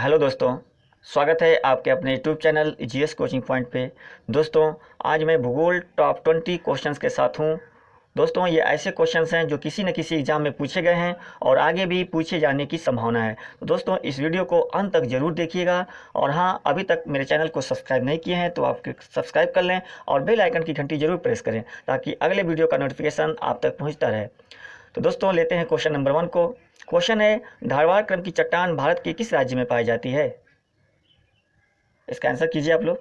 Hello दोस्तों, स्वागत है आपके अपने YouTube channel GS coaching point पे। दोस्तों, आज मैं भूगोल टॉप 20 क्वेश्चंस के साथ हूँ। दोस्तों, ये ऐसे क्वेश्चंस हैं जो किसी न किसी एग्ज़ाम में पूछे गए हैं और आगे भी पूछे जाने की संभावना है। तो दोस्तों, इस वीडियो को अंत तक ज़रूर देखिएगा। और हाँ, अभी तक मेरे चैनल को सब्सक्राइब नहीं किए हैं तो आप सब्सक्राइब कर लें और बेल आइकन की घंटी ज़रूर प्रेस करें ताकि अगले वीडियो का नोटिफिकेशन आप तक पहुँचता रहे। तो दोस्तों, लेते हैं क्वेश्चन नंबर 1 को। क्वेश्चन है, धारवाड़ क्रम की चट्टान भारत के किस राज्य में पाई जाती है? इसका आंसर कीजिए आप लोग।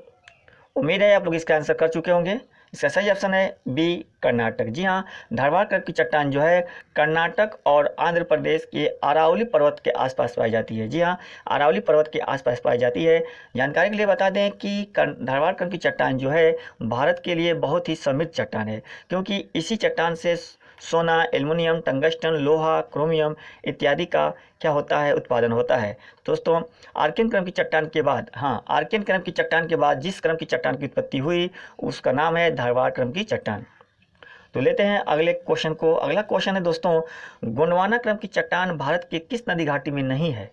उम्मीद है आप लोग इसका आंसर कर चुके होंगे। इसका सही ऑप्शन है बी, कर्नाटक। जी हाँ, धारवाड़ क्रम की चट्टान जो है कर्नाटक और आंध्र प्रदेश के अरावली पर्वत के आसपास पाई जाती है। जी हाँ, अरावली पर्वत के आसपास पाई जाती है। जानकारी के लिए बता दें कि धारवाड़ क्रम की चट्टान जो है भारत के लिए बहुत ही समृद्ध चट्टान है, क्योंकि इसी चट्टान से सोना, एल्युमिनियम, टंगस्टन, लोहा, क्रोमियम इत्यादि का क्या होता है, उत्पादन होता है। दोस्तों, आर्कियन क्रम की चट्टान के बाद, हाँ, आर्कियन क्रम की चट्टान के बाद जिस क्रम की चट्टान की उत्पत्ति हुई उसका नाम है धारवाड़ क्रम की चट्टान। तो लेते हैं अगले क्वेश्चन को। अगला क्वेश्चन है दोस्तों, गोंडवाना क्रम की चट्टान भारत के किस नदी घाटी में नहीं है?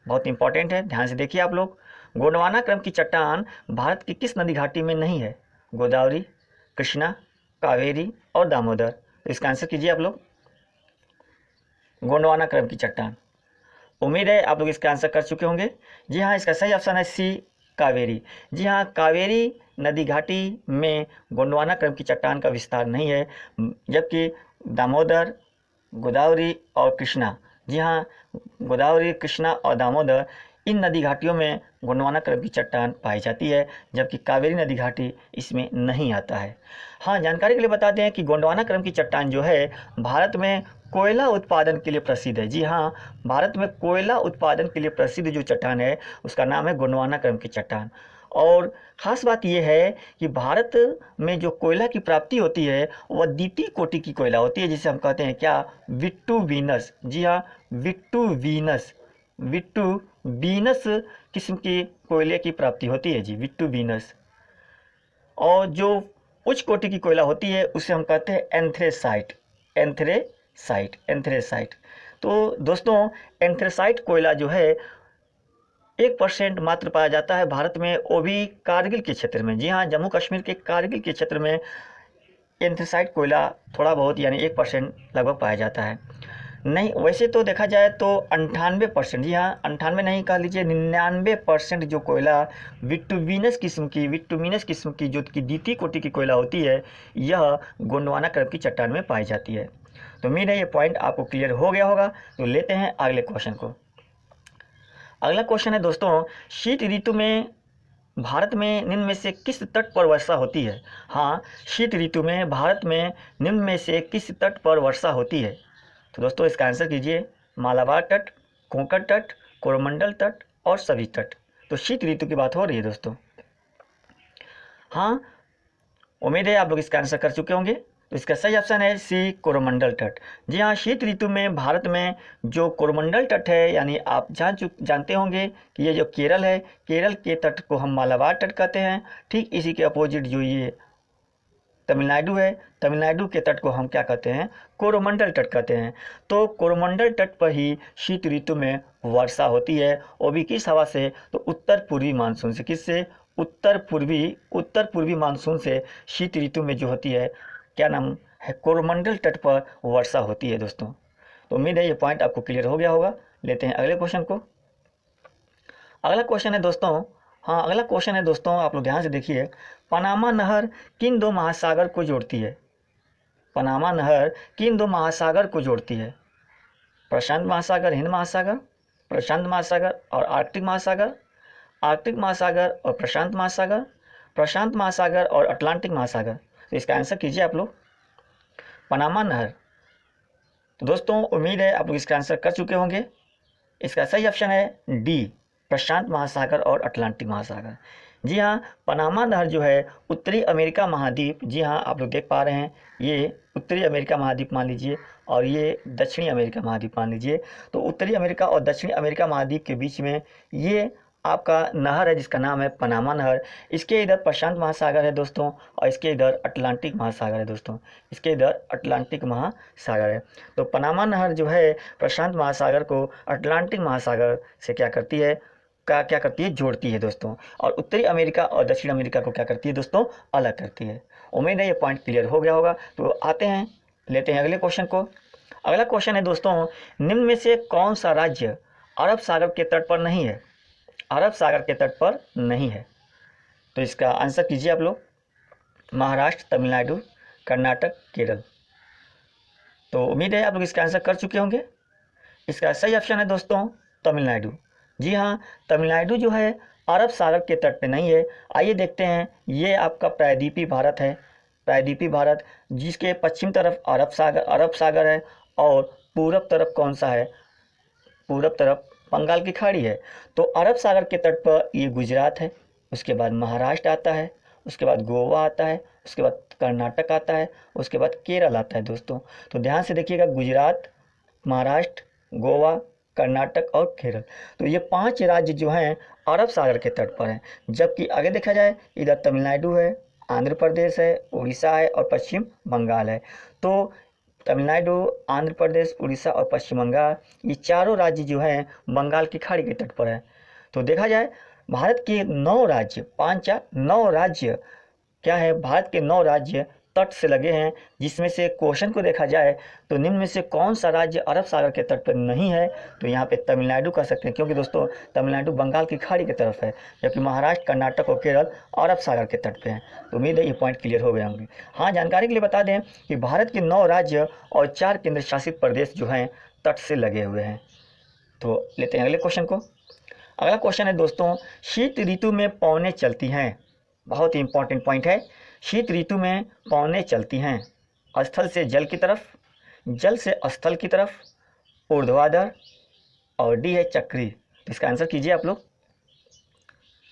बहुत इंपॉर्टेंट है, ध्यान से देखिए आप लोग। गोंडवाना क्रम की चट्टान भारत की किस नदी घाटी में नहीं है? गोदावरी, कृष्णा, कावेरी और दामोदर। तो इसका आंसर कीजिए आप लोग। गोंडवाना क्रम की चट्टान। उम्मीद है आप लोग इसका आंसर कर चुके होंगे। जी हाँ, इसका सही ऑप्शन है सी, कावेरी। जी हाँ, कावेरी नदी घाटी में गोंडवाना क्रम की चट्टान का विस्तार नहीं है, जबकि दामोदर, गोदावरी और कृष्णा, जी हाँ, गोदावरी, कृष्णा और दामोदर, इन नदी घाटियों में गोंडवाना क्रम की चट्टान पाई जाती है, जबकि कावेरी नदी घाटी इसमें नहीं आता है। हाँ, जानकारी के लिए बता दें कि गोंडवाना क्रम की चट्टान जो है भारत में कोयला उत्पादन के लिए प्रसिद्ध है। जी हाँ, भारत में कोयला उत्पादन के लिए प्रसिद्ध जो चट्टान है उसका नाम है गोंडवाना क्रम की चट्टान। और ख़ास बात यह है कि भारत में जो कोयला की प्राप्ति होती है वह द्वितीय कोटि की कोयला होती है, जिसे हम कहते हैं क्या, विट्टू-वीनस। जी हाँ, विट्टू-वीनस, विट्टू-वीनस किस्म की कोयले की प्राप्ति होती है जी, विट्टू-वीनस। और जो उच्च कोटि की कोयला होती है उसे हम कहते हैं एंथ्रेसाइट, एंथ्रेसाइट। तो दोस्तों, एंथ्रेसाइट कोयला जो है 1% मात्र पाया जाता है भारत में, वो भी कारगिल के क्षेत्र में। जी हाँ, जम्मू कश्मीर के कारगिल के क्षेत्र में एंथ्रेसाइट कोयला थोड़ा बहुत यानी 1% लगभग पाया जाता है। नहीं, वैसे तो देखा जाए तो 98%, जी हाँ, 98 नहीं, कह लीजिए 99% जो कोयला विट्टूमिनस किस्म की जो कि द्वितीय कोटि की कोयला होती है, यह गोंडवाना क्रम की चट्टान में पाई जाती है। तो उम्मीद है ये पॉइंट आपको क्लियर हो गया होगा। तो लेते हैं अगले क्वेश्चन को। अगला क्वेश्चन है दोस्तों, शीत ऋतु में भारत में निम्न में से किस तट पर वर्षा होती है? हाँ, शीत ऋतु में भारत में निम्न में से किस तट पर वर्षा होती है? तो दोस्तों, इसका आंसर कीजिए। मालाबार तट, कोंकण तट, कोरोमंडल तट और सभी तट। तो शीत ऋतु की बात हो रही है दोस्तों। हाँ, उम्मीद है आप लोग इसका आंसर कर चुके होंगे। तो इसका सही ऑप्शन है सी, कोरोमंडल तट। जी हाँ, शीत ऋतु में भारत में जो कोरोमंडल तट है, यानी आप जानते होंगे कि ये जो केरल है, केरल के तट को हम मालाबार तट कहते हैं। ठीक इसी के अपोजिट जो ये तमिलनाडु है, तमिलनाडु के तट को हम क्या कहते हैं, कोरोमंडल तट कहते हैं। तो कोरोमंडल तट पर ही शीत ऋतु में वर्षा होती है, वो भी किस हवा से, तो उत्तर पूर्वी मानसून से। किससे? उत्तर पूर्वी मानसून से शीत ऋतु में जो होती है, क्या नाम है, कोरोमंडल तट पर वर्षा होती है दोस्तों। तो उम्मीद है ये पॉइंट आपको क्लियर हो गया होगा। लेते हैं अगले क्वेश्चन को। अगला क्वेश्चन है दोस्तों, हाँ, अगला क्वेश्चन है दोस्तों, आप लोग ध्यान से देखिए। पनामा नहर किन दो महासागर को जोड़ती है? पनामा नहर किन दो महासागर को जोड़ती है? प्रशांत महासागर, हिंद महासागर, प्रशांत महासागर और आर्कटिक महासागर, आर्कटिक महासागर और प्रशांत महासागर, प्रशांत महासागर और अटलांटिक महासागर। तो इसका आंसर कीजिए आप लोग। पनामा नहर। तो दोस्तों, उम्मीद है आप लोग इसका आंसर कर चुके होंगे। इसका सही ऑप्शन है डी, प्रशांत महासागर और अटलांटिक महासागर। जी हाँ, पनामा नहर जो है उत्तरी अमेरिका महाद्वीप, जी हाँ, आप लोग देख पा रहे हैं, ये उत्तरी अमेरिका महाद्वीप मान लीजिए और ये दक्षिणी अमेरिका महाद्वीप मान लीजिए। तो उत्तरी अमेरिका और दक्षिणी अमेरिका महाद्वीप के बीच में ये आपका नहर है जिसका नाम है पनामा नहर। इसके इधर प्रशांत महासागर है दोस्तों और इसके इधर अटलांटिक महासागर है दोस्तों, इसके इधर अटलांटिक महासागर है। तो पनामा नहर जो है प्रशांत महासागर को अटलांटिक महासागर से क्या करती है, का क्या करती है, जोड़ती है दोस्तों, और उत्तरी अमेरिका और दक्षिण अमेरिका को क्या करती है दोस्तों, अलग करती है। उम्मीद है ये पॉइंट क्लियर हो गया होगा। तो आते हैं, लेते हैं अगले क्वेश्चन को। अगला क्वेश्चन है दोस्तों, निम्न में से कौन सा राज्य अरब सागर के तट पर नहीं है, अरब सागर के तट पर नहीं है। तो इसका आंसर कीजिए आप लोग। महाराष्ट्र, तमिलनाडु, कर्नाटक, केरल। तो उम्मीद है आप लोग इसका आंसर कर चुके होंगे। इसका सही ऑप्शन है दोस्तों तमिलनाडु। जी हाँ, तमिलनाडु जो है अरब सागर के तट पे नहीं है। आइए देखते हैं, ये आपका प्रायद्वीपीय भारत है, प्रायद्वीपीय भारत, जिसके पश्चिम तरफ अरब सागर है, और पूरब तरफ कौन सा है, पूरब तरफ बंगाल की खाड़ी है। तो अरब सागर के तट पर ये गुजरात है, उसके बाद महाराष्ट्र आता है, उसके बाद गोवा आता है, उसके बाद कर्नाटक आता है, उसके बाद केरल आता है दोस्तों। तो ध्यान से देखिएगा, गुजरात, महाराष्ट्र, गोवा, कर्नाटक और केरल। तो ये 5 राज्य जो हैं अरब सागर के तट पर हैं। जबकि आगे देखा जाए, इधर तमिलनाडु है, आंध्र प्रदेश है, उड़ीसा है और पश्चिम बंगाल है। तो तमिलनाडु, आंध्र प्रदेश, उड़ीसा और पश्चिम बंगाल, ये चारों राज्य जो हैं बंगाल की खाड़ी के तट पर है। तो देखा जाए, भारत के 9 राज्य, 5 या 9 राज्य क्या है, भारत के 9 राज्य तट से लगे हैं। जिसमें से क्वेश्चन को देखा जाए तो निम्न में से कौन सा राज्य अरब सागर के तट पर नहीं है, तो यहाँ पे तमिलनाडु कर सकते हैं, क्योंकि दोस्तों तमिलनाडु बंगाल की खाड़ी की तरफ है, जबकि महाराष्ट्र, कर्नाटक और केरल अरब सागर के तट पे हैं। तो उम्मीद है ये पॉइंट क्लियर हो गए होंगे। हाँ, जानकारी के लिए बता दें कि भारत के 9 राज्य और 4 केंद्र शासित प्रदेश जो हैं तट से लगे हुए हैं। तो लेते हैं अगले क्वेश्चन को। अगला क्वेश्चन है दोस्तों, शीत ऋतु में पौने चलती हैं। बहुत ही इंपॉर्टेंट पॉइंट है। शीत ऋतु में पौने चलती हैं, स्थल से जल की तरफ, जल से स्थल की तरफ, ऊर्ध्वाधर, और डी है चक्री। तो इसका आंसर कीजिए आप लोग।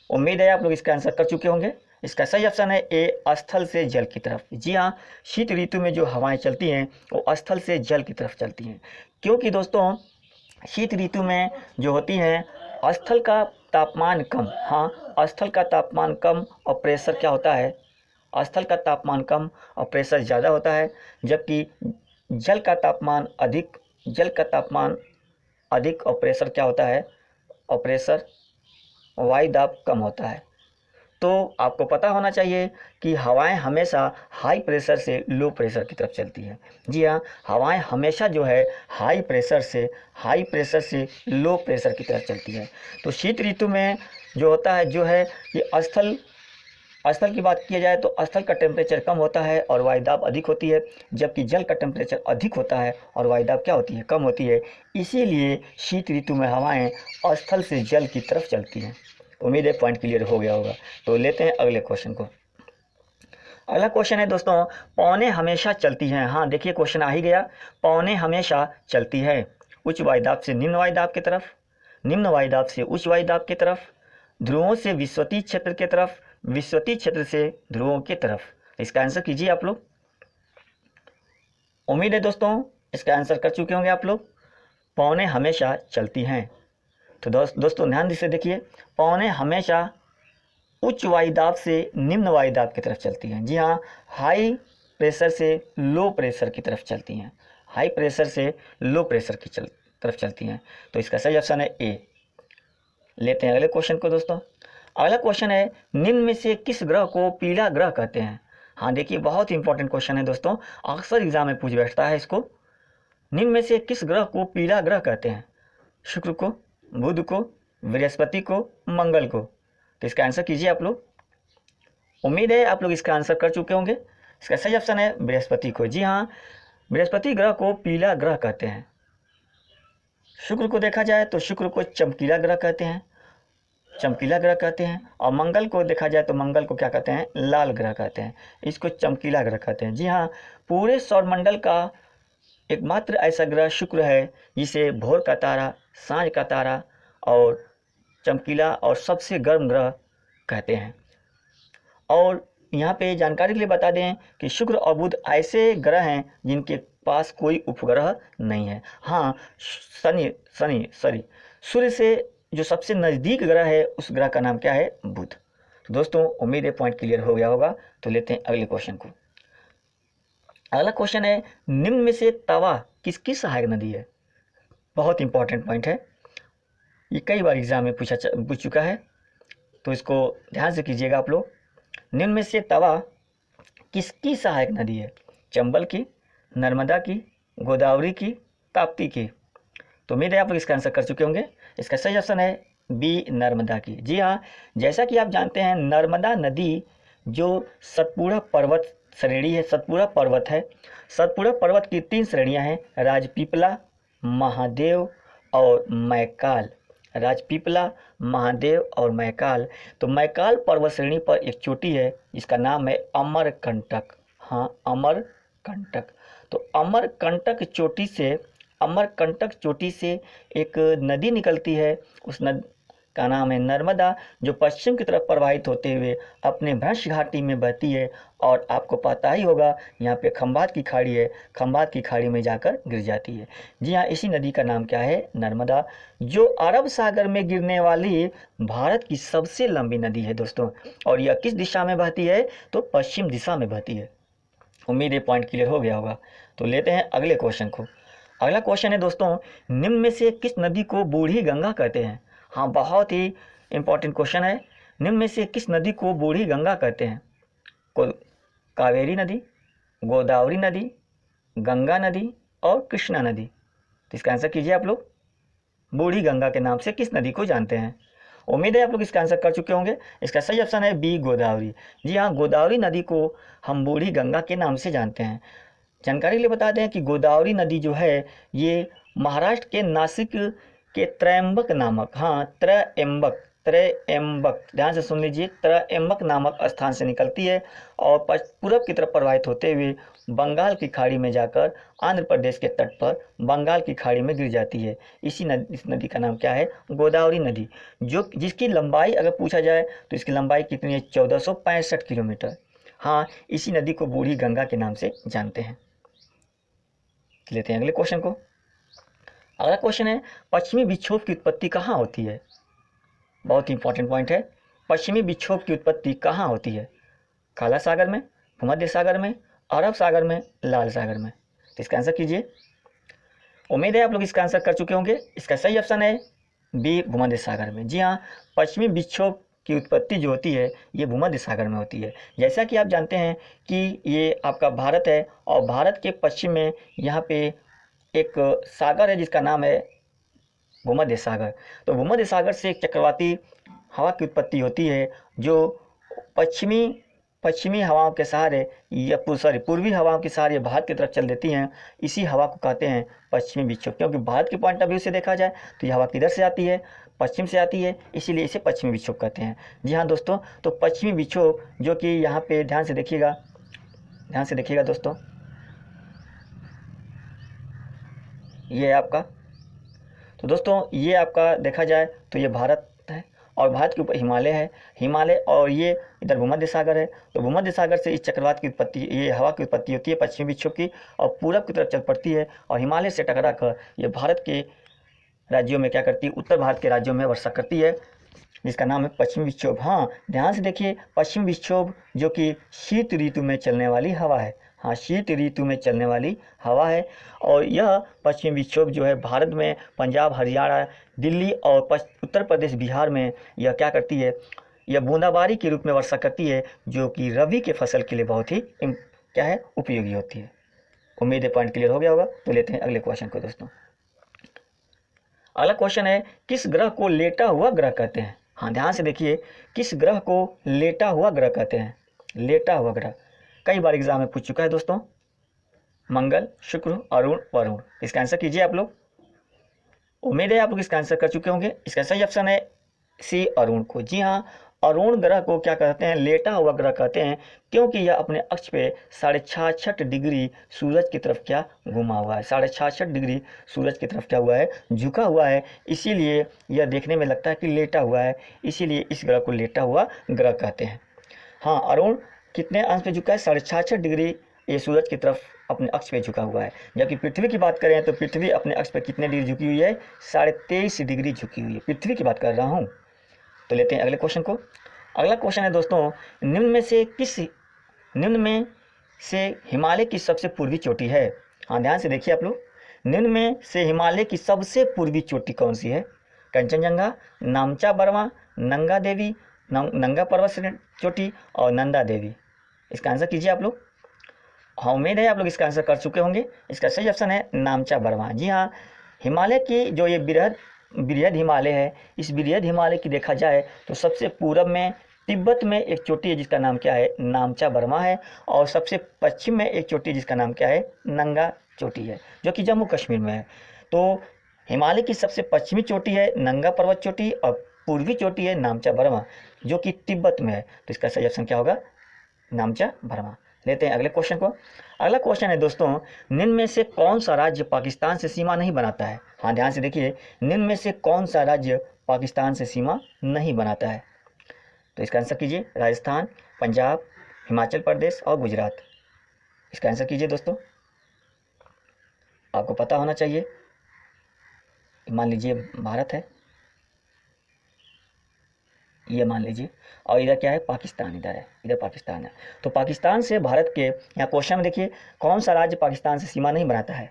उम्मीद है आप लोग इसका आंसर कर चुके होंगे। इसका सही ऑप्शन है ए, स्थल से जल की तरफ। जी हाँ, शीत ऋतु में जो हवाएं चलती हैं वो स्थल से जल की तरफ चलती हैं, क्योंकि दोस्तों शीत ऋतु में जो होती हैं स्थल का तापमान कम, हाँ स्थल का तापमान कम और प्रेशर क्या होता है, स्थल का तापमान कम और प्रेशर ज़्यादा होता है, जबकि जल का तापमान अधिक, जल का तापमान अधिक और प्रेशर क्या होता है, और प्रेशर वायु दाब कम होता है। तो आपको पता होना चाहिए कि हवाएं हमेशा हाई प्रेशर से लो प्रेशर की तरफ चलती हैं। जी हाँ, हवाएं हमेशा जो है हाई प्रेशर से लो प्रेशर की तरफ चलती हैं। तो शीत ऋतु में जो होता है जो है कि स्थल की बात किया जाए तो स्थल का टेम्परेचर कम होता है और वायुदाब अधिक होती है, जबकि जल का टेम्परेचर अधिक होता है और वायुदाब क्या होती है, कम होती है। इसीलिए शीत ऋतु में हवाएं स्थल से जल की तरफ चलती हैं। उम्मीद है पॉइंट क्लियर हो गया होगा। तो लेते हैं अगले क्वेश्चन को। अगला क्वेश्चन है दोस्तों, पौने हमेशा चलती हैं। हाँ देखिए, क्वेश्चन आ ही गया, पौने हमेशा चलती है उच्च वायुदाब से निम्न वायुदाब की तरफ, निम्न वायुदाब से उच्च वायुदाब की तरफ, ध्रुवों से विषुवतीय क्षेत्र की तरफ, विषुवतीय क्षेत्र से ध्रुवों की तरफ। इसका आंसर कीजिए आप लोग। उम्मीद है दोस्तों इसका आंसर कर चुके होंगे आप लोग। पौने हमेशा चलती हैं। तो दोस्तों ध्यान से देखिए, पौने हमेशा उच्च वायुदाब से निम्न वायुदाब की तरफ चलती हैं। जी हाँ, हाई प्रेशर से लो प्रेशर की तरफ चलती हैं, हाई प्रेशर से लो प्रेशर की तरफ चलती हैं। तो इसका सही ऑप्शन है ए। लेते हैं अगले क्वेश्चन को दोस्तों। अगला क्वेश्चन है, निम्न में से किस ग्रह को पीला ग्रह कहते हैं। हाँ देखिए, बहुत ही इंपॉर्टेंट क्वेश्चन है दोस्तों, अक्सर एग्जाम में पूछ बैठता है इसको। निम्न में से किस ग्रह को पीला ग्रह कहते हैं, शुक्र को, बुध को, बृहस्पति को, मंगल को। तो इसका आंसर कीजिए आप लोग। उम्मीद है आप लोग इसका आंसर कर चुके होंगे। इसका सही ऑप्शन है बृहस्पति को। जी हाँ, बृहस्पति ग्रह को पीला ग्रह कहते हैं। शुक्र को देखा जाए तो शुक्र को चमकीला ग्रह कहते हैं, चमकीला ग्रह कहते हैं। और मंगल को देखा जाए तो मंगल को क्या कहते हैं, लाल ग्रह कहते हैं, इसको चमकीला ग्रह कहते हैं। जी हाँ, पूरे सौरमंडल का एकमात्र ऐसा ग्रह शुक्र है जिसे भोर का तारा, सांझ का तारा और चमकीला और सबसे गर्म ग्रह कहते हैं। और यहाँ पे जानकारी के लिए बता दें कि शुक्र और बुध ऐसे ग्रह हैं जिनके पास कोई उपग्रह नहीं है। हाँ, सूर्य से जो सबसे नज़दीक ग्रह है उस ग्रह का नाम क्या है, बुध। तो दोस्तों उम्मीद है पॉइंट क्लियर हो गया होगा। तो लेते हैं अगले क्वेश्चन को। अगला क्वेश्चन है, निम्न में से तवा किसकी सहायक नदी है। बहुत इंपॉर्टेंट पॉइंट है। ये कई बार एग्जाम में पूछ चुका है, तो इसको ध्यान से कीजिएगा आप लोग। निम्न में से तवा किसकी सहायक नदी है? चंबल की, नर्मदा की, गोदावरी की, ताप्ती की? तो उम्मीद है आप लोग इसका आंसर कर चुके होंगे। इसका सही ऑप्शन है बी, नर्मदा की। जी हाँ, जैसा कि आप जानते हैं नर्मदा नदी जो सतपुड़ा पर्वत श्रेणी है, सतपुड़ा पर्वत है। सतपुड़ा पर्वत की 3 श्रेणियां हैं, राजपीपला, महादेव और मैकाल। राजपीपला, महादेव और मैकाल। तो मैकाल पर्वत श्रेणी पर एक चोटी है जिसका नाम है अमरकंटक। हाँ, अमरकंटक। तो अमरकंटक चोटी से एक नदी निकलती है, उस नदी का नाम है नर्मदा, जो पश्चिम की तरफ प्रवाहित होते हुए अपने भ्रंश घाटी में बहती है। और आपको पता ही होगा यहाँ पे खंभात की खाड़ी है, खंभात की खाड़ी में जाकर गिर जाती है। जी हाँ, इसी नदी का नाम क्या है? नर्मदा, जो अरब सागर में गिरने वाली भारत की सबसे लंबी नदी है दोस्तों। और यह किस दिशा में बहती है? तो पश्चिम दिशा में बहती है। उम्मीद है पॉइंट क्लियर हो गया होगा। तो लेते हैं अगले क्वेश्चन को। अगला क्वेश्चन है दोस्तों, निम्न में से किस नदी को बूढ़ी गंगा कहते हैं? हाँ, बहुत ही इंपॉर्टेंट क्वेश्चन है। निम्न में से किस नदी को बूढ़ी गंगा कहते हैं? कावेरी नदी, गोदावरी नदी, गंगा नदी और कृष्णा नदी? तो इसका आंसर कीजिए आप लोग। बूढ़ी गंगा के नाम से किस नदी को जानते हैं? उम्मीद है आप लोग इसका आंसर कर चुके होंगे। इसका सही ऑप्शन है बी, गोदावरी। जी हाँ, गोदावरी नदी को हम बूढ़ी गंगा के नाम से जानते हैं। जानकारी के लिए बता दें कि गोदावरी नदी जो है ये महाराष्ट्र के नासिक के त्रयंबक नामक, हाँ त्रयंबक, ध्यान से सुन लीजिए, त्रयंबक नामक स्थान से निकलती है और पूरब की तरफ प्रवाहित होते हुए बंगाल की खाड़ी में जाकर आंध्र प्रदेश के तट पर बंगाल की खाड़ी में गिर जाती है। इस नदी का नाम क्या है? गोदावरी नदी, जो जिसकी लंबाई अगर पूछा जाए तो इसकी लंबाई कितनी है? 1465 किलोमीटर। हाँ, इसी नदी को बूढ़ी गंगा के नाम से जानते हैं। लेते हैं अगले क्वेश्चन को। अगला क्वेश्चन है, पश्चिमी विक्षोभ की उत्पत्ति कहाँ होती है? बहुत इंपॉर्टेंट पॉइंट है। पश्चिमी विक्षोभ की उत्पत्ति कहाँ होती है? काला सागर में, भूमध्य सागर में, अरब सागर में, लाल सागर में? तो इसका आंसर कीजिए। उम्मीद है आप लोग इसका आंसर कर चुके होंगे। इसका सही ऑप्शन है बी, भूमध्य सागर में। जी हाँ, पश्चिमी विक्षोभ की उत्पत्ति जो होती है ये भूमध्य सागर में होती है। जैसा कि आप जानते हैं कि ये आपका भारत है और भारत के पश्चिम में यहाँ पे एक सागर है जिसका नाम है भूमध्य सागर। तो भूमध्य सागर से एक चक्रवाती हवा की उत्पत्ति होती है जो पश्चिमी हवाओं के सहारे या पूर्वी हवाओं के सहारे भारत की तरफ चल देती हैं। इसी हवा को कहते हैं पश्चिमी विक्षोभ, क्योंकि भारत के पॉइंट ऑफ व्यू से देखा जाए तो ये हवा किधर से आती है? पश्चिम से आती है, इसीलिए इसे पश्चिमी विक्षोभ कहते हैं। जी हाँ दोस्तों, तो पश्चिमी विक्षोभ जो कि यहाँ पे ध्यान से देखिएगा दोस्तों, ये है आपका। तो दोस्तों ये आपका देखा जाए तो ये भारत है और भारत के ऊपर हिमालय है, हिमालय और ये इधर भूमध्य सागर है। तो भूमध्य सागर से इस चक्रवात की उत्पत्ति, ये हवा की उत्पत्ति होती है पश्चिमी विक्षोभ की, और पूरब की तरफ चल पड़ती है और हिमालय से टकरा कर ये भारत के राज्यों में क्या करती है? उत्तर भारत के राज्यों में वर्षा करती है, जिसका नाम है पश्चिमी विक्षोभ। हाँ, ध्यान से देखिए, पश्चिमी विक्षोभ जो कि शीत ऋतु में चलने वाली हवा है। हाँ, शीत ऋतु में चलने वाली हवा है। और यह पश्चिमी विक्षोभ जो है भारत में पंजाब, हरियाणा, दिल्ली और उत्तर प्रदेश, बिहार में यह क्या करती है? यह बूंदाबांदी के रूप में वर्षा करती है, जो कि रबी के फसल के लिए बहुत ही क्या है? उपयोगी होती है। उम्मीद है पॉइंट क्लियर हो गया होगा। तो लेते हैं अगले क्वेश्चन को दोस्तों। अगला क्वेश्चन है, किस ग्रह को लेटा हुआ ग्रह कहते हैं? हाँ, ध्यान से देखिए, किस ग्रह को लेटा हुआ ग्रह कहते हैं? लेटा हुआ ग्रह कई बार एग्जाम में पूछ चुका है दोस्तों। मंगल, शुक्र, अरुण, वरुण? इसका आंसर कीजिए आप लोग। उम्मीद है आप लोग इसका आंसर कर चुके होंगे। इसका सही ऑप्शन है सी, अरुण को। जी हाँ, अरुण ग्रह को क्या कहते हैं? लेटा हुआ ग्रह कहते हैं, क्योंकि यह अपने अक्ष पे 66.5 डिग्री सूरज की तरफ क्या घुमा हुआ है? 66.5 डिग्री सूरज की तरफ क्या हुआ है? झुका हुआ है। इसीलिए यह देखने में लगता है कि लेटा हुआ है, इसीलिए इस ग्रह को लेटा हुआ ग्रह कहते हैं। हाँ, अरुण कितने अंश पे झुका है? 66.5 डिग्री ये सूरज की तरफ अपने अक्ष पे झुका हुआ है। जबकि पृथ्वी की बात करें तो पृथ्वी अपने अक्ष पे कितने डिग्री झुकी हुई है? 23.5 डिग्री झुकी हुई है। पृथ्वी की बात कर रहा हूँ। तो लेते हैं अगले क्वेश्चन को। अगला क्वेश्चन है दोस्तों, निम्न में से हिमालय की सबसे पूर्वी चोटी है? हाँ, ध्यान से देखिए आप लोग, निम्न में से हिमालय की सबसे पूर्वी चोटी कौन सी है? कंचनजंगा, नामचा बर्मा, नंगा देवी, नंगा पर्वत चोटी और नंदा देवी। इसका आंसर कीजिए आप लोग। हाँ, उम्मीद है आप लोग इसका आंसर कर चुके होंगे। इसका सही ऑप्शन है नामचा बर्मा। जी हाँ, हिमालय की जो ये बृहद हिमालय है, इस बृहद हिमालय की देखा जाए तो सबसे पूरब में तिब्बत में एक चोटी है जिसका नाम क्या है, नामचा बर्मा है। और सबसे पश्चिम में एक चोटी जिसका नाम क्या है, नंगा चोटी है, जो कि जम्मू कश्मीर में है। तो हिमालय की सबसे पश्चिमी चोटी है नंगा पर्वत चोटी और पूर्वी चोटी है नामचा बर्मा, जो कि तिब्बत में है। तो इसका सही ऑप्शन क्या होगा, नामचा बर्मा। लेते हैं अगले क्वेश्चन को। अगला क्वेश्चन है दोस्तों, निम्न में से कौन सा राज्य पाकिस्तान से सीमा नहीं बनाता है। हाँ, ध्यान से देखिए, निम्न में से कौन सा राज्य पाकिस्तान से सीमा नहीं बनाता है। तो इसका आंसर कीजिए, राजस्थान, पंजाब, हिमाचल प्रदेश और गुजरात। इसका आंसर कीजिए दोस्तों, आपको पता होना चाहिए। मान लीजिए भारत है, ये मान लीजिए, और इधर क्या है, पाकिस्तान, इधर है, इधर पाकिस्तान है। तो पाकिस्तान से भारत के यहाँ क्वेश्चन में देखिए, कौन सा राज्य पाकिस्तान से सीमा नहीं बनाता है।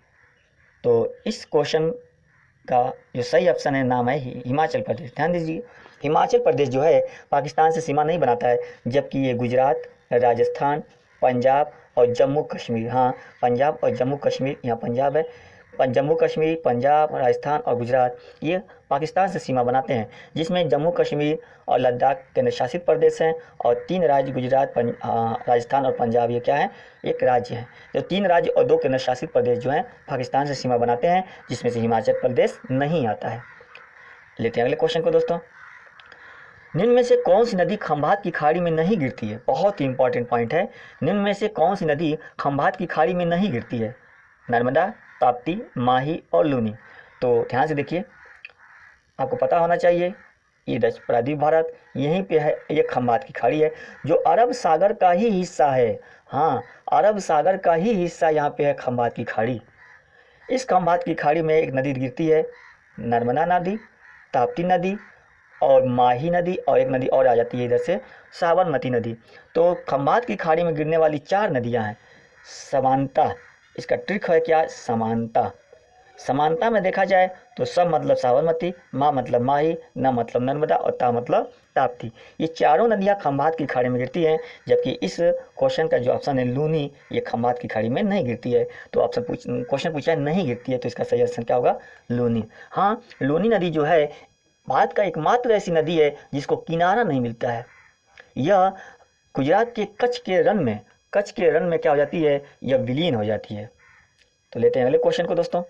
तो इस क्वेश्चन का जो सही ऑप्शन है, नाम है हिमाचल प्रदेश। ध्यान दीजिए, हिमाचल प्रदेश जो है पाकिस्तान से सीमा नहीं बनाता है, जबकि ये गुजरात, राजस्थान, पंजाब और जम्मू कश्मीर, हाँ पंजाब और जम्मू कश्मीर, यहाँ पंजाब है, जम्मू कश्मीर, पंजाब, राजस्थान और गुजरात ये पाकिस्तान से सीमा बनाते हैं, जिसमें जम्मू कश्मीर और लद्दाख केंद्र शासित प्रदेश हैं। और 3 राज्य गुजरात, राजस्थान और पंजाब ये क्या है, एक राज्य है। जो 3 राज्य और 2 केंद्र शासित प्रदेश जो हैं पाकिस्तान से सीमा बनाते हैं, जिसमें से हिमाचल प्रदेश नहीं आता है। लेते हैं अगले क्वेश्चन को दोस्तों। निम्न में से कौन सी नदी खंभात की खाड़ी में नहीं गिरती है। बहुत ही इंपॉर्टेंट पॉइंट है। निम्न में से कौन सी नदी खंभात की खाड़ी में नहीं गिरती है। नर्मदा, ताप्ती, माही और लूनी। तो ध्यान से देखिए, आपको पता होना चाहिए, ये दक्षिण प्रायद्वीप भारत, यहीं पे है, ये खंभात की खाड़ी है जो अरब सागर का ही हिस्सा है। हाँ, अरब सागर का ही हिस्सा यहाँ पे है खंभात की खाड़ी। इस खंभात की खाड़ी में एक नदी गिरती है, नर्मदा नदी, ताप्ती नदी और माही नदी, और एक नदी और आ जाती है इधर से, साबरमती नदी। तो खंभात की खाड़ी में गिरने वाली 4 नदियाँ हैं। समानता, इसका ट्रिक है क्या, समानता। समानता में देखा जाए तो सब मतलब साबरमती, माँ मतलब माही, न मतलब नर्मदा और ता मतलब ताप्ती। ये चारों नदियाँ खंभात की खाड़ी में गिरती हैं, जबकि इस क्वेश्चन का जो ऑप्शन है लूनी, ये खंभात की खाड़ी में नहीं गिरती है। तो क्वेश्चन पूछा है नहीं गिरती है, तो इसका सही ऑप्शन क्या होगा, लूनी। हाँ, लूनी नदी जो है भारत का एकमात्र ऐसी नदी है जिसको किनारा नहीं मिलता है। यह गुजरात के कच्छ के रण में क्या हो जाती है, यह विलीन हो जाती है। तो लेते हैं अगले क्वेश्चन को दोस्तों।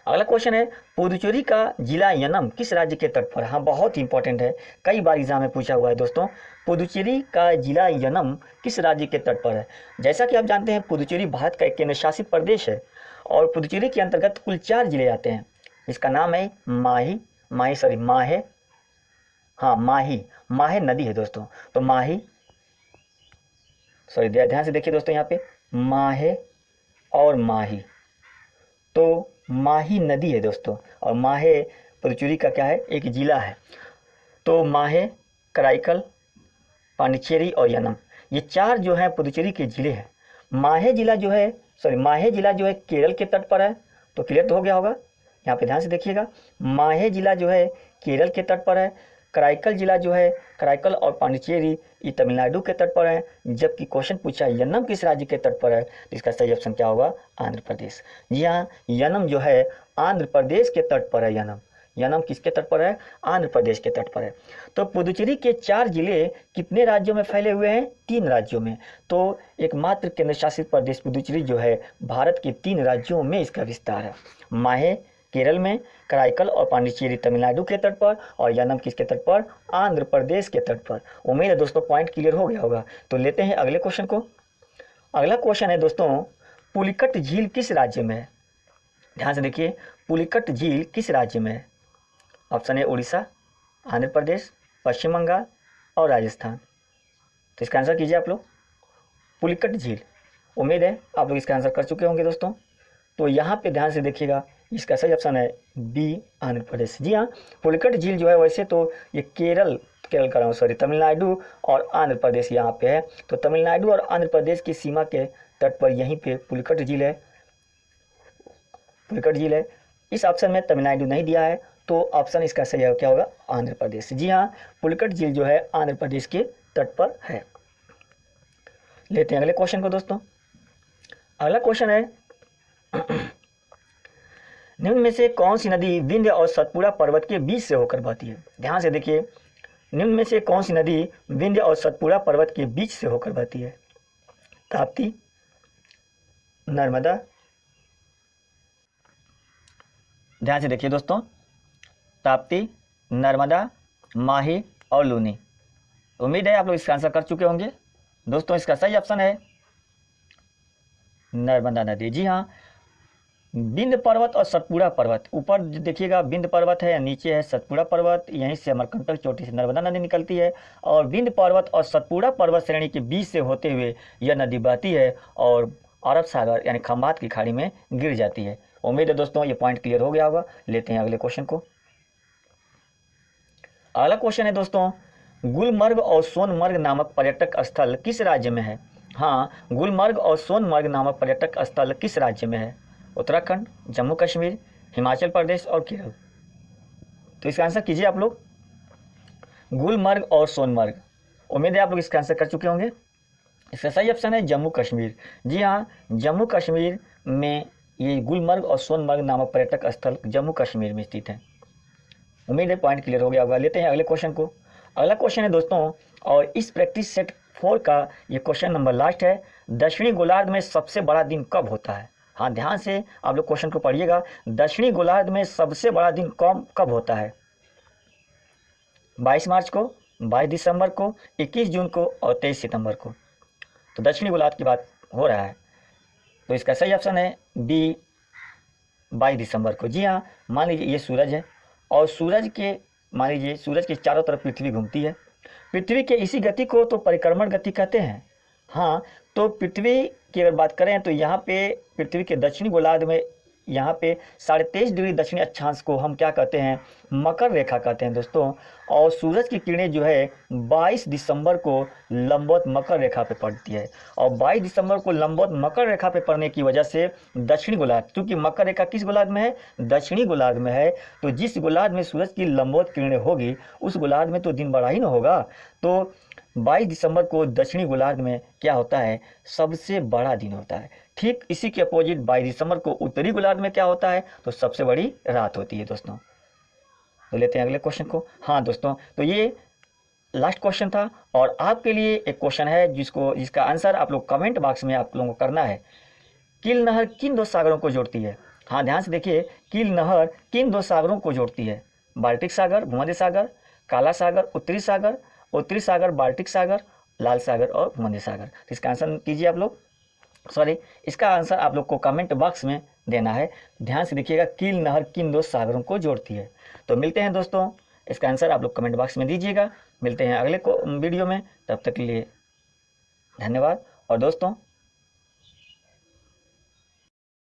अगला क्वेश्चन है, पुदुचेरी का जिला यनम किस राज्य के तट पर। हाँ, बहुत ही इंपॉर्टेंट है, कई बार एग्जाम में पूछा हुआ है दोस्तों। पुदुचेरी का जिला यनम किस राज्य के तट पर है। जैसा कि आप जानते हैं, पुदुचेरी भारत का एक केंद्र शासित प्रदेश है और पुदुचेरी के अंतर्गत कुल 4 जिले आते हैं। इसका नाम है माहे, हाँ माहे नदी है दोस्तों। तो माही, ध्यान से देखिए दोस्तों, यहाँ पे माहे और माही, तो माही नदी है दोस्तों, और माहे पुदुचेरी का क्या है, एक जिला है। तो माहे, कराईकल, पांडिचेरी और यनम, ये 4 जो है पुदुचेरी के जिले हैं। माहे जिला जो है केरल के तट पर है। तो क्लियर तो हो गया होगा, यहाँ पे ध्यान से देखिएगा। माहे जिला जो है केरल के तट पर है। कराईकल जिला जो है, कराईकल और पांडिचेरी ये तमिलनाडु के तट पर है। जबकि क्वेश्चन पूछा यनम किस राज्य के तट पर है, तो इसका सही ऑप्शन क्या होगा, आंध्र प्रदेश। जी हाँ, यनम जो है आंध्र प्रदेश के तट पर है। यनम किसके तट पर है, आंध्र प्रदेश के तट पर है। तो पुदुचेरी के 4 जिले कितने राज्यों में फैले हुए हैं, 3 राज्यों में। तो एकमात्र केंद्र शासित प्रदेश पुदुचेरी जो है भारत के 3 राज्यों में इसका विस्तार है। माहे केरल में, कराईकल और पांडिचेरी तमिलनाडु के तट पर, और यनम किसके तट पर, आंध्र प्रदेश के तट पर। उम्मीद है दोस्तों पॉइंट क्लियर हो गया होगा। तो लेते हैं अगले क्वेश्चन को। अगला क्वेश्चन है दोस्तों, पुलिकट झील किस राज्य में है। ध्यान से देखिए, पुलिकट झील किस राज्य में है। ऑप्शन है उड़ीसा, आंध्र प्रदेश, पश्चिम बंगाल और राजस्थान। तो इसका आंसर कीजिए आप लोग, पुलिकट झील। उम्मीद है आप लोग इसका आंसर कर चुके होंगे दोस्तों। तो यहाँ पे ध्यान से देखिएगा, इसका सही ऑप्शन है बी, आंध्र प्रदेश। जी हाँ, पुलिकट झील जो है वैसे तो ये केरल का रहा हूँ, तमिलनाडु और आंध्र प्रदेश यहाँ पे है। तो तमिलनाडु और आंध्र प्रदेश की सीमा के तट पर यहीं पे पुलिकट झील है। इस ऑप्शन में तमिलनाडु नहीं दिया है, तो ऑप्शन इसका सही है, क्या होगा, आंध्र प्रदेश। जी हाँ, पुलिकट झील जो है आंध्र प्रदेश के तट पर है। लेते हैं अगले क्वेश्चन को दोस्तों। अगला क्वेश्चन है निम्न में से कौन सी नदी विंध्य और सतपुड़ा पर्वत के बीच से होकर बहती है? ध्यान से देखिए, निम्न में से कौन सी नदी विंध्य और सतपुड़ा पर्वत के बीच से होकर बहती है? ताप्ती, नर्मदा, ध्यान से देखिए दोस्तों, ताप्ती, नर्मदा, माही और लूनी। उम्मीद है आप लोग इसका आंसर कर चुके होंगे। दोस्तों इसका सही ऑप्शन है नर्मदा नदी। जी हाँ, विंध्य पर्वत और सतपुड़ा पर्वत, ऊपर देखिएगा विंध्य पर्वत है या नीचे है सतपुड़ा पर्वत, यहीं से अमरकंटक चोटी से नर्मदा नदी निकलती है और विंध्य पर्वत और सतपुड़ा पर्वत श्रेणी के बीच से होते हुए यह नदी बहती है और अरब सागर यानी खंबात की खाड़ी में गिर जाती है। उम्मीद है दोस्तों ये पॉइंट क्लियर हो गया होगा। लेते हैं अगले क्वेश्चन को। अगला क्वेश्चन है दोस्तों, गुलमर्ग और सोनमर्ग नामक पर्यटक स्थल किस राज्य में है? हाँ, गुलमर्ग और सोनमर्ग नामक पर्यटक स्थल किस राज्य में है? उत्तराखंड, जम्मू कश्मीर, हिमाचल प्रदेश और केरल। तो इसका आंसर कीजिए आप लोग, गुलमर्ग और सोनमर्ग। उम्मीद है आप लोग इसका आंसर कर चुके होंगे। इसका सही ऑप्शन है जम्मू कश्मीर। जी हाँ, जम्मू कश्मीर में ये गुलमर्ग और सोनमर्ग नामक पर्यटक स्थल जम्मू कश्मीर में स्थित है। उम्मीद है पॉइंट क्लियर हो गया होगा। लेते हैं अगले क्वेश्चन को। अगला क्वेश्चन है दोस्तों, और इस प्रैक्टिस सेट 4 का ये क्वेश्चन नंबर लास्ट है, दक्षिणी गोलार्ध में सबसे बड़ा दिन कब होता है? हाँ, ध्यान से आप लोग क्वेश्चन को पढ़िएगा। दक्षिणी गोलार्ध में सबसे बड़ा दिन कब होता है? 22 मार्च को, 22 दिसंबर को, 21 जून को और 23 सितंबर को। तो दक्षिणी गोलार्ध की बात हो रहा है, तो इसका सही ऑप्शन है बी, 22 दिसंबर को। जी हाँ, मान लीजिए ये सूरज है और सूरज के, मान लीजिए सूरज के चारों तरफ पृथ्वी घूमती है। पृथ्वी के इसी गति को तो परिक्रमण गति कहते हैं। हाँ, तो पृथ्वी की अगर बात करें तो यहाँ पे पृथ्वी के दक्षिणी गोलार्ध में यहाँ पे 23.5 डिग्री दक्षिणी अक्षांश को हम क्या कहते हैं? मकर रेखा कहते हैं दोस्तों। और सूरज की किरणें जो है 22 दिसंबर को लंबवत मकर रेखा पे पड़ती है और 22 दिसंबर को लंबवत मकर रेखा पे पड़ने की वजह से दक्षिणी गोलार्ध, क्योंकि मकर रेखा किस गोलार्ध में है? दक्षिणी गोलार्ध में है। तो जिस गोलार्ध में सूरज की लंबवत किरणें होगी उस गोलार्ध में तो दिन बड़ा ही ना होगा। तो 22 दिसंबर को दक्षिणी गोलार्ध में क्या होता है? सबसे बड़ा दिन होता है। ठीक इसी के अपोजिट 22 दिसंबर को उत्तरी गोलार्ध में क्या होता है? तो सबसे बड़ी रात होती है दोस्तों। तो लेते हैं अगले क्वेश्चन को। हाँ दोस्तों, तो ये लास्ट क्वेश्चन था और आपके लिए एक क्वेश्चन है जिसका आंसर आप लोग कमेंट बॉक्स में आप लोगों को करना है। कील नहर किन 2 सागरों को जोड़ती है? हाँ, ध्यान से देखिए, कील नहर किन 2 सागरों को जोड़ती है? बाल्टिक सागर, भूमध्य सागर, काला सागर, उत्तरी सागर, बाल्टिक सागर, लाल सागर और भूमध्य सागर। तो इसका आंसर कीजिए आप लोग, इसका आंसर आप लोग को कमेंट बॉक्स में देना है। ध्यान से देखिएगा, कील नहर किन 2 सागरों को जोड़ती है? तो मिलते हैं दोस्तों, इसका आंसर आप लोग कमेंट बॉक्स में दीजिएगा। मिलते हैं अगले वीडियो में, तब तक के लिए धन्यवाद। और दोस्तों